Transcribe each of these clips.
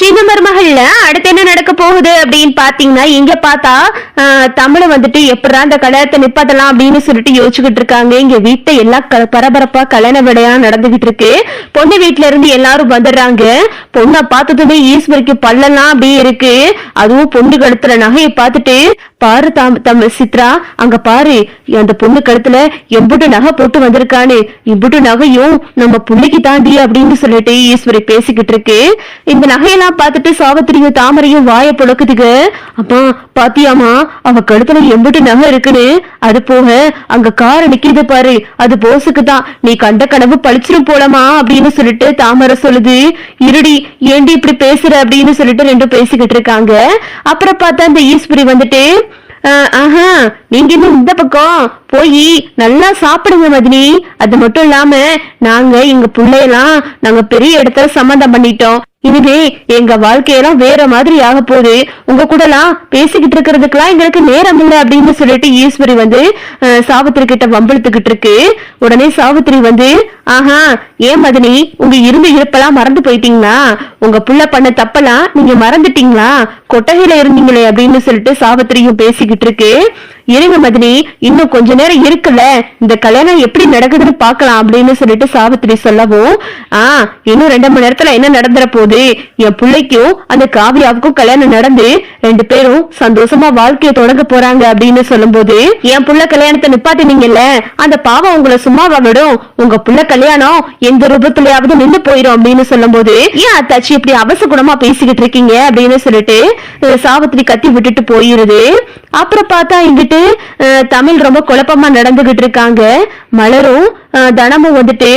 சின்ன மருமகள்ல அடுத்து என்ன நடக்க போகுது அப்படின்னு பாத்தீங்கன்னா இங்க பார்த்தா தமிழ வந்துட்டு எப்படா அந்த கல்யாணத்தை நிப்பாட்டலாம் அப்படின்னு சொல்லிட்டு யோசிச்சுக்கிட்டு இருக்காங்க. இங்க வீட்டை எல்லாம் பரபரப்பா கல்யாண விடையா நடந்துகிட்டு இருக்கு. பொண்ணு வீட்டுல இருந்து எல்லாரும் வந்துடுறாங்க. பொண்ணை பார்த்ததுமே ஈஸ்வரிக்கு பல்லெல்லாம் அப்படியே இருக்கு. அதுவும் பொண்ணு கழுத்துல நகையை பார்த்துட்டு பாரு சித்ரா, அங்க பாரு அந்த பொண்ணு கழுத்துல எம்புட்டு நகை போட்டு வந்திருக்கானு, இம்புட்டு நகையும் நம்ம புள்ளைக்கு தாண்டி அப்படின்னு சொல்லிட்டு ஈஸ்வரி பேசிக்கிட்டு இருக்கு. இந்த நகையெல்லாம் பார்த்துட்டு சாவித்திரியும் தாமரையும் வாய புழக்குதுங்க. அப்பா பாத்தியாமா அவ கழுத்துல எம்புட்டு நகை இருக்குன்னு, அது போக அங்க கார் நிக்கிது பாரு, அது போஸுக்கு தான், நீ கண்ட கனவு பழிச்சிரும் போலமா அப்படின்னு சொல்லிட்டு தாமரை சொல்லுது. இருடி ஏண்டி இப்படி பேசுற அப்படின்னு சொல்லிட்டு ரெண்டும் பேசிக்கிட்டு இருக்காங்க. அப்புறம் பார்த்தா இந்த ஈஸ்வரி வந்துட்டு நீங்க இன்னும் இந்த பக்கம் போய் நல்லா சாப்பிடுங்க மதினி. அது மட்டும் இல்லாம நாங்க எங்க பிள்ளையெல்லாம் நாங்க பெரிய இடத்துல சம்மந்தம் பண்ணிட்டோம். இனிமே எங்க வாழ்க்கையெல்லாம் வேற மாதிரி ஆக போகுது. உங்க கூட எல்லாம் பேசிக்கிட்டு இருக்கிறதுக்கெல்லாம் எங்களுக்கு நேரம் இல்லை அப்படின்னு சொல்லிட்டு ஈஸ்வரி வந்து சாவித்திரி கிட்ட வம்பிழுத்துக்கிட்டு இருக்கு. உடனே சாவித்திரி வந்து ஏன் மதினி உங்க இருந்த இருப்பெல்லாம் மறந்து போயிட்டீங்களா? உங்க புள்ள பண்ண தப்பெல்லாம் நீங்க மறந்துட்டீங்களா? கொட்டகையில இருந்தீங்களே அப்படின்னு சொல்லிட்டு சாவித்திரியும் பேசிக்கிட்டு இருக்கு. இருங்க மதினி, இன்னும் கொஞ்ச நேரம் இருக்குல்ல, இந்த கல்யாணம் எப்படி நடக்குதுன்னு பாக்கலாம் அப்படின்னு சொல்லிட்டு சாவித்திரி சொல்லவும் இன்னும் 2 மணி நேரத்துல என்ன நடந்துற போகுது, என் பிள்ளைக்கும் அந்த காவியாவுக்கும் கல்யாணம் நடந்து 2 பேரும் சந்தோஷமா வாழ்க்கையை தொடங்க போறாங்க அப்படின்னு சொல்லும் போது, என் புள்ள கல்யாணத்தை நிப்பாட்டினீங்கல்ல, அந்த பாவம் உங்களை சும்மாவா விடும்? உங்க புள்ள கல்யாணம் எந்த ரூபத்திலயாவது நின்று போயிடும் அப்படின்னு சொல்லும் போது, ஏன் அத்தாச்சி இப்படி அவசகுணமா பேசிக்கிட்டு இருக்கீங்க அப்படின்னு சொல்லிட்டு சாவித்திரி கத்தி விட்டுட்டு போயிருது. அப்புறம் பார்த்தா இங்கிட்டு தமிழ் ரொம்ப குழப்பமா நடந்துகிட்டு இருக்காங்க. மலரும் தனமும் வந்துட்டு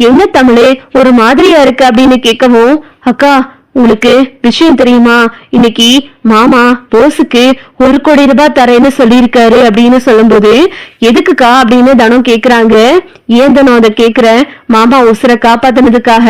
என்ன தமிழே ஒரு மாதிரியா இருக்கு அப்படின்னு கேட்கவும், அக்கா உங்களுக்கு விஷயம் தெரியுமா, இன்னைக்கு மாமா போஸுக்கு 1 கோடி ரூபாய் தரேன்னு சொல்லியிருக்காரு அப்படின்னு சொல்லும் போது, எதுக்குக்கா அப்படின்னு தனம் கேக்குறாங்க. ஏன் தனம் அதை கேக்குற? மாமா உசுரை காப்பாத்தினதுக்காக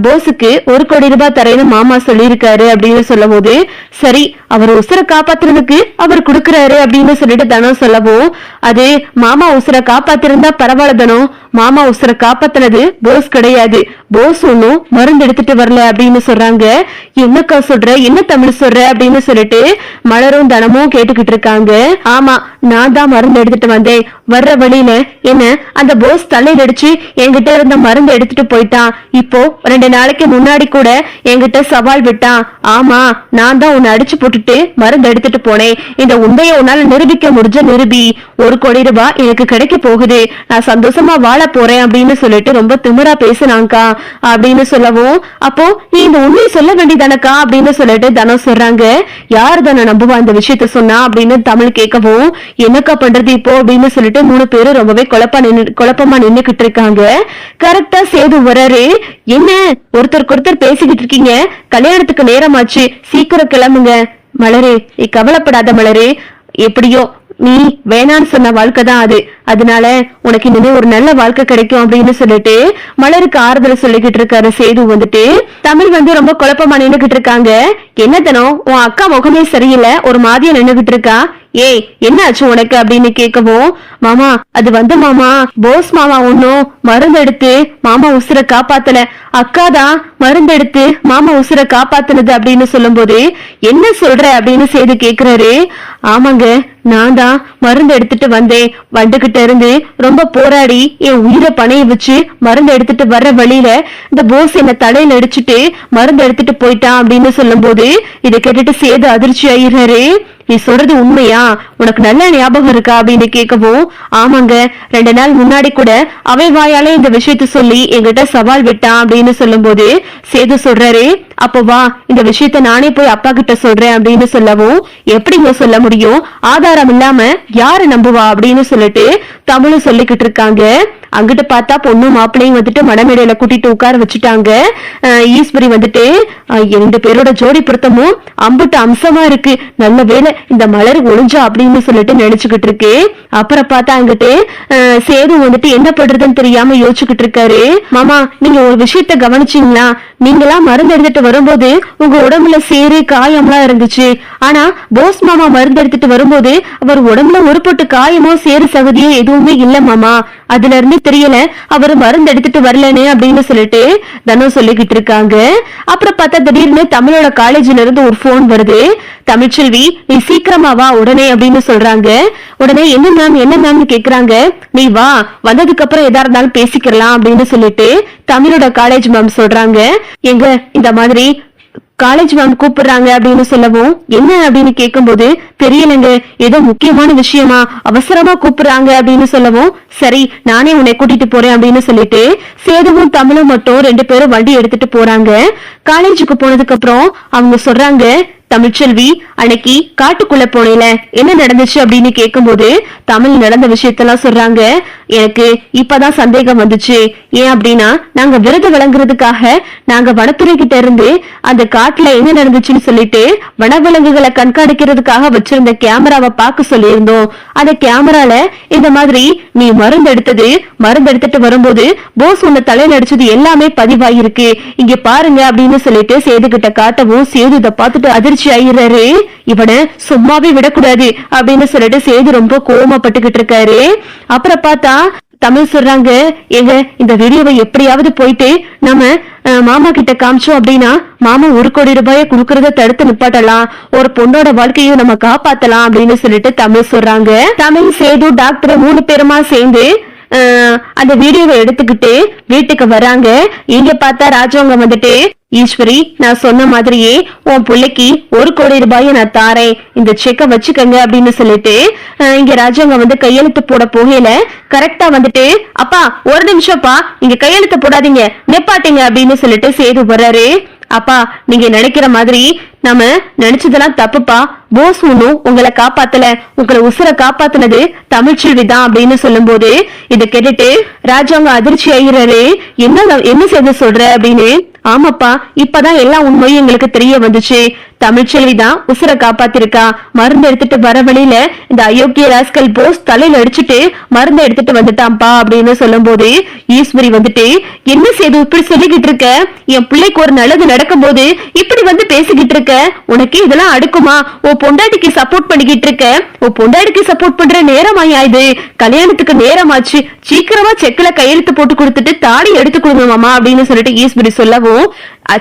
போஸுக்கு 1 கோடி ரூபாய் தரேன்னு மாமா சொல்லியிருக்காரு அப்படின்னு சொல்லும் போது, சரி அவர் உசுரை காப்பாத்துறதுக்கு அவர் கொடுக்கறாரு அப்படின்னு சொல்லிட்டு தனம் சொல்லவும், அது மாமா உசுரை காப்பாத்திருந்தா பரவாயில்ல தனம், மாமா உசுரை காப்பாத்தினது போஸ் கிடையாது, போஸ் ஒன்னும் மருந்து எடுத்துட்டு வரல அப்படின்னு சொல்றாங்க. என்னக்கா சொல்ற, என்ன தமிழ் சொல்ற அப்படின்னு சொல்லிட்டு மலரும் தனமும் கேட்டுக்கிட்டு இருக்காங்க. ஆமா நான் தான் மருந்து எடுத்துட்டு வந்தேன். வர்ற வழியில என்ன அந்த போஸ் தலையில அடிச்சு என்கிட்ட இருந்த மருந்து எடுத்துட்டு போயிட்டான். இப்போ 2 நாளைக்கு முன்னாடி கூட என்கிட்ட சவால் விட்டான். ஆமா நான் தான் உன்னை அடிச்சு போட்டுட்டு மருந்து எடுத்துட்டு போனேன். இந்த உண்மையை உன்னால நிரூபிக்க முடிஞ்ச நிரூபி, 1 கோடி ரூபாய் எனக்கு கிடைக்க போகுது, நான் சந்தோஷமா வாழ போறேன் அப்படின்னு சொல்லிட்டு ரொம்ப திமிரா பேசுனாங்கா அப்படின்னு சொல்லவும், அப்போ நீ இந்த உண்மையை சொல்ல வேண்டியதானக்கா அப்படின்னு சொல்லிட்டு தனம் சொல்றாங்க. யாரு தானே நம்புவா இந்த விஷயத்த சொன்னா அப்படின்னு தமிழ் கேட்கவும், என்னக்கா பண்றது இப்போ அப்படின்னு சொல்லிட்டு 3 பேரும் ரொம்பவே குழப்பமா நின்னுகிட்டு இருக்காங்க. கரெக்டா சேது வராரு. என்ன ஒருத்தருக்கு ஒருத்தர் பேசிக்கிட்டு இருக்கீங்க, கல்யாணத்துக்கு நேரமாச்சு, சீக்கிரம் கிளம்புங்க. மலரே நீ கவலைப்படாத மலரே, எப்படியோ நீ வேணான்னு சொன்ன வாழ்க்கை தான் அது, அதனால உனக்கு இனிமே ஒரு நல்ல வாழ்க்கை கிடைக்கும் அப்படின்னு சொல்லிட்டு மலருக்கு ஆறுதல் சொல்லிக்கிட்டு இருக்காரு சேது வந்துட்டு. தமிழ் வந்து ரொம்ப குழப்பமா நின்னுகிட்டு இருக்காங்க. என்ன தனம் உன் அக்கா முகமே சரியில்லை, ஒரு மாதிரியா நின்னுகிட்டு இருக்கா, ஏய் என்ன ஆச்சு உனக்கு அப்படின்னு கேட்கவும், மாமா அது வந்து மாமா போஸ் மாமா ஒன்னும் மருந்து எடுத்து மாமா உசுரை காப்பாத்தல, அக்காதான் மருந்து எடுத்து மாமா உசுரை காப்பாத்துனது அப்படின்னு சொல்லும் போது, என்ன சொல்ற அப்படின்னு சேது கேக்குறாரு. ஆமாங்க நான் தான் மருந்து எடுத்துட்டு வந்தேன், வந்துகிட்ட இருந்து ரொம்ப போராடி என் உயிரை பணைய வச்சு மருந்து எடுத்துட்டு வர்ற வழியில இந்த போஸ் என்ன தலையில அடிச்சுட்டு மருந்து எடுத்துட்டு போயிட்டான் அப்படின்னு சொல்லும் போது, இதை கேட்டுட்டு சேது அதிர்ச்சி ஆயிடுறாரு. நீ சொல்றது உண்மையா, உனக்கு நல்ல ஞாபகம் இருக்கா அப்படின்னு கேட்கவும், ஆமாங்க 2 நாள் முன்னாடி கூட அவை வாயாலே இந்த விஷயத்த சொல்லி என்கிட்ட சவால் விட்டான் அப்படின்னு சொல்லும் போது சேது சொல்றாரு, அப்போ வா இந்த விஷயத்த நானே போய் அப்பா கிட்ட சொல்றேன் அப்படின்னு சொல்லவும், எப்படிங்க சொல்ல முடியும், ஆதாரம் இல்லாம யாரு நம்புவா அப்படின்னு சொல்லிட்டு தமிழும் சொல்லிக்கிட்டு இருக்காங்க. அங்கிட்டு பார்த்தா பொண்ணு மாப்பிள்ளையும் வந்துட்டு மடமேடையில கூட்டிட்டு உட்கார வச்சுட்டாங்க. ஈஸ்வரி வந்துட்டு 2 பேரோட ஜோடி பொருத்தமும் அம்புட்டு அம்சமா இருக்கு, நல்ல வேலை இந்த மலர் ஒளிஞ்சா அப்படின்னு சொல்லிட்டு நினைச்சுக்கிட்டு இருக்கு. அப்புறம் பார்த்தா அங்கிட்டு சேது வந்துட்டு என்ன பண்றதுன்னு தெரியாம யோசிச்சுக்கிட்டு இருக்காரு. மாமா நீங்க ஒரு விஷயத்த கவனிச்சீங்களா, நீங்களாம் மருந்து எடுத்துட்டு வரும்போது உங்க உடம்புல சேரு காயம்லாம் இருந்துச்சு, ஆனா போஸ் மாமா மருந்து எடுத்துட்டு வரும்போது அவர் உடம்புல ஒரு பொட்டு காயமோ சேரு சகதியோ எதுவுமே இல்ல மாமா, அதுல இருந்து தெரியல அவர் மருந்து எடுத்துட்டு வரலன்னு அப்படின்னு சொல்லிட்டு தனம் சொல்லிக்கிட்டு இருக்காங்க. அப்புறம் பார்த்தா பார்த்தா திடீர்னு தமிழோட காலேஜ்ல இருந்து ஒரு போன் வருது. தமிழ்ச்செல்வி நீ சீக்கிரமா வா உடனே அப்படின்னு சொல்றாங்க. உடனே என்ன மேம் கேக்குறாங்க. நீ வா, வந்ததுக்கு அப்புறம் எதா இருந்தாலும் பேசிக்கலாம் அப்படின்னு சொல்லிட்டு தமிழோட காலேஜ் மேம் சொல்றாங்க. எங்க இந்த மாதிரி காலேஜ் மேம் கூப்பிடுறாங்க அப்படின்னு சொல்லவும் என்ன அப்படின்னு கேட்கும்போது தெரியலங்க, ஏதோ முக்கியமான விஷயமா அவசரமா கூப்பிடுறாங்க அப்படின்னு சொல்லவும் சரி நானே உன்னை கூட்டிட்டு போறேன் அப்படின்னு சொல்லிட்டு சேதுவும் தமிழும் மட்டும் 2 பேரும் வண்டி எடுத்துட்டு போறாங்க. காலேஜுக்கு போனதுக்கு அப்புறம் அவங்க சொல்றாங்க, தமிழ்ச்செல்வி அன்னைக்கு காட்டுக்குள்ள போனேல என்ன நடந்துச்சு அப்படின்னு கேட்கும்போது தமிழ் நடந்த விஷயத்தெல்லாம் சொல்றாங்க. எனக்கு இப்பதான் சந்தேகம் வந்துச்சு. ஏன் அப்படின்னா நாங்க விருது வழங்குறதுக்காக நாங்க வனத்துறை கிட்ட இருந்து அந்த காட்டுல என்ன நடந்துச்சுன்னு சொல்லிட்டு வனவிலங்குகளை கண்காணிக்கிறதுக்காக வச்சிருந்த கேமராவை பார்க்க சொல்லியிருந்தோம். அந்த கேமரால இந்த மாதிரி நீ மருந்து எடுத்துட்டு வரும்போது போஸ் உன்னை தலையில அடிச்சது எல்லாமே பதிவாயிருக்கு, இங்க பாருங்க அப்படின்னு சொல்லிட்டு சேது கிட்ட காட்டவும் சேது இதை பார்த்துட்டு அதிர்ச்சி ஆயிடுறாரு. இவனை சும்மாவே விடக்கூடாது அப்படின்னு சொல்லிட்டு சேது ரொம்ப கோவப்பட்டுக்கிட்டு இருக்காரு. அப்புறம் பார்த்தா தமிழ் சொல்றாங்க, எங்க இந்த வீடியோவை எப்படியாவது போயிட்டு நம்ம மாமா கிட்ட காமிச்சோம் அப்படின்னா மாமா 1 கோடி ரூபாயை குடுக்கறத தடுத்து நிப்பாட்டலாம், ஒரு பொண்ணோட வாழ்க்கையும் நம்ம காப்பாத்தலாம் அப்படின்னு சொல்லிட்டு தமிழ் சொல்றாங்க. தமிழ் சேது டாக்டர் 3 பேருமா சேர்ந்து அந்த வீடியோவை எடுத்துக்கிட்டு வீட்டுக்கு வராங்க. இங்க பார்த்தா ராஜவங்க வந்துட்டு, ஈஸ்வரி நான் சொன்ன மாதிரியே உன் பிள்ளைக்கு 1 கோடி ரூபாயை நான் தாரேன், இந்த செக்கை வச்சுக்கங்க அப்படின்னு சொல்லிட்டு இங்க ராஜவங்க வந்து கையெழுத்து போட போகல கரெக்டா வந்துட்டு, அப்பா ஒரு நிமிஷம்ப்பா இங்க கையெழுத்து போடாதீங்க நிப்பாட்டீங்க அப்படின்னு சொல்லிட்டு சேது வர்றாரு. அப்பா நீங்க நினைக்கிற மாதிரி நம்ம நினைச்சதெல்லாம் தப்புப்பா, போஸ் ஒண்ணும் உங்களை காப்பாத்தல, உங்களை உசுர காப்பாத்தினது தமிழ்ச்செல்வி தான் அப்படின்னு சொல்லும் போது இதை கேட்டுட்டு ராஜாங்க அதிர்ச்சி ஆகிறாரு. என்ன செய்து சொல்ற அப்படின்னு. ஆமாப்பா இப்பதான் எல்லா உண்மையும் எங்களுக்கு தெரிய வந்துச்சு, தமிழ்ச்செல்வி தான் உசுர காப்பாத்திருக்கா, மருந்து எடுத்துட்டு வர வழியில இந்த அயோக்கிய ராஸ்கல் போஸ் தலையில அடிச்சுட்டு மருந்து எடுத்துட்டு வந்துட்டான்பா அப்படின்னு சொல்லும் போது ஈஸ்வரி வந்துட்டு, என்ன செய்து இப்படி சொல்லிக்கிட்டு இருக்க, என் பிள்ளைக்கு ஒரு நல்லது நடக்கும் போது இப்படி வந்து பேசிக்கிட்டு இருக்க, உனக்கு இதெல்லாம் அடுக்குமா, உன் பொண்டாட்டிக்கு சப்போர்ட் பண்ணிக்கிட்டு இருக்க, உன் பொண்டாட்டிக்கு சப்போர்ட் பண்ற நேரம் ஆயாது, கல்யாணத்துக்கு நேரமாச்சு, சீக்கிரமா செக்ல கையெழுத்து போட்டு கொடுத்துட்டு தாடி எடுத்து கொடுங்க மாமா அப்படின்னு சொல்லிட்டு ஈஸ்வரி சொல்லவும்,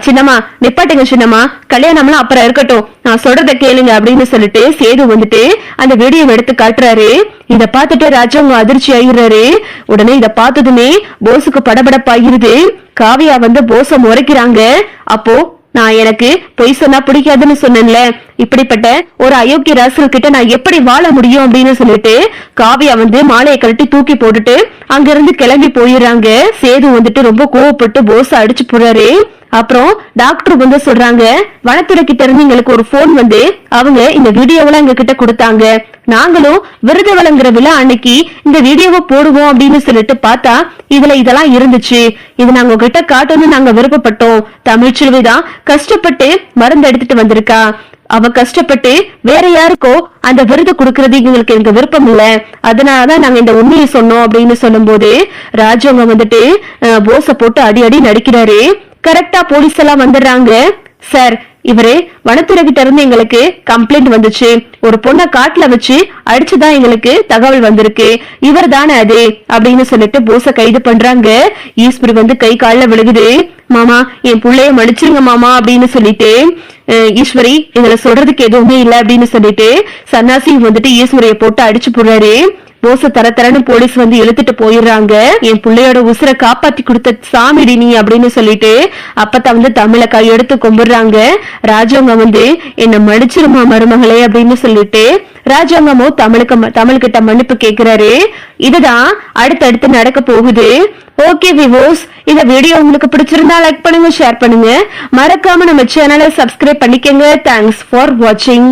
சின்னம்மா நிப்பாட்டுங்க சின்னம்மா, கல்யாணம்லாம் அப்புறம் இருக்கட்டும், நான் சொல்றத கேளுங்க அப்படின்னு சொல்லிட்டு சேது வந்துட்டு அந்த வீடியோ எடுத்து காட்டுறாரு. இத பாத்துட்டு ராஜாங்க அதிர்ச்சி ஆகிறாரு. உடனே இத பார்த்ததுமே போஸுக்கு படபடப்பாயிருது. காவியா வந்து போஸ முறைக்கிறாங்க. அப்போ நான் எனக்கு பொய் சொன்னா பிடிக்காதுன்னு சொன்னேன்ல, இப்படிப்பட்ட ஒரு அயோக்கிய ராசல் கிட்ட நான் எப்படி வாழ முடியும் அப்படின்னு சொல்லிட்டு காவியா வந்து மாலையை கழட்டி தூக்கி போட்டுட்டு அங்க இருந்து கிளம்பி போயிடுறாங்க. சேது வந்துட்டு ரொம்ப கோவப்பட்டு போஸ அடிச்சு போறாரு. அப்புறம் டாக்டர் வந்து சொல்றாங்க, வனத்துறை கிட்ட இருந்து எங்களுக்கு ஒரு போன் வந்து அவங்க இந்த வீடியோவெல்லாம் எங்க கிட்ட கொடுத்தாங்க, நாங்களும் விருது வழங்குற விழா அன்னைக்கு இந்த வீடியோவை போடுவோம் அப்படின்னு சொல்லிட்டு பார்த்தா இதுல இதெல்லாம் இருந்துச்சு, இது நாங்க உங்ககிட்ட காட்டணும்னு நாங்க விருப்பப்பட்டோம், தமிழ்ச்செல்விதான் கஷ்டப்பட்டு மருந்து எடுத்துட்டு வந்திருக்கா, அவ கஷ்டப்பட்டு வேற யாருக்கோ அந்த விருது கொடுக்கறது எங்களுக்கு விருப்பம் இல்ல, அதனாலதான் நாங்க இந்த உண்மையை சொன்னோம் அப்படின்னு சொல்லும் போது ராஜவங்க வந்துட்டு போஸ போட்டு அடி அடி நடிக்கிறாரு. கரெக்டா போலீஸ் எல்லாம் வந்துடுறாங்க. சார் இவரு வனத்துறை கிட்ட இருந்து எங்களுக்கு கம்ப்ளைண்ட் வந்துச்சு, ஒரு பொண்ணை காட்டுல வச்சு அடிச்சுதான் எங்களுக்கு தகவல் வந்திருக்கு, இவர் தானே அது அப்படின்னு சொல்லிட்டு போஸ கைது பண்றாங்க. ஈஸ்வரி வந்து கை காலில் விழுகுது. மாமா என் பிள்ளைய மன்னிச்சிருங்க மாமா அப்படின்னு சொல்லிட்டு ஈஸ்வரி இதுல சொல்றதுக்கு எதுவுமே இல்ல அப்படின்னு சொல்லிட்டு சன்னாசி வந்துட்டு ஈஸ்வரிய போட்டு அடிச்சு போடுறாரு. போச தரன்னு போலீஸ் வந்து இழுத்துட்டு போயிடுறாங்க. என் பிள்ளையோட உசுரை காப்பாத்தி கொடுத்த சாமிடி நீ அப்படின்னு சொல்லிட்டு அப்பதான் வந்து தமிழ கையெடுத்து கும்பிடுறாங்க. ராஜாங்க வந்து என்ன மன்னிச்சிருமா மருமகளே அப்படின்னு சொல்லிட்டு ராஜாங்கமும் தமிழ்கிட்ட மன்னிப்பு கேக்குறாரு. இதுதான் அடுத்தடுத்து நடக்க போகுது. ஓகே விவோஸ், இந்த வீடியோ உங்களுக்கு பிடிச்சிருந்தா லைக் பண்ணுங்க, ஷேர் பண்ணுங்க, மறக்காம நம்ம சேனலை சப்ஸ்கிரைப் பண்ணிக்கங்க. தேங்க்ஸ் ஃபார் வாட்சிங்.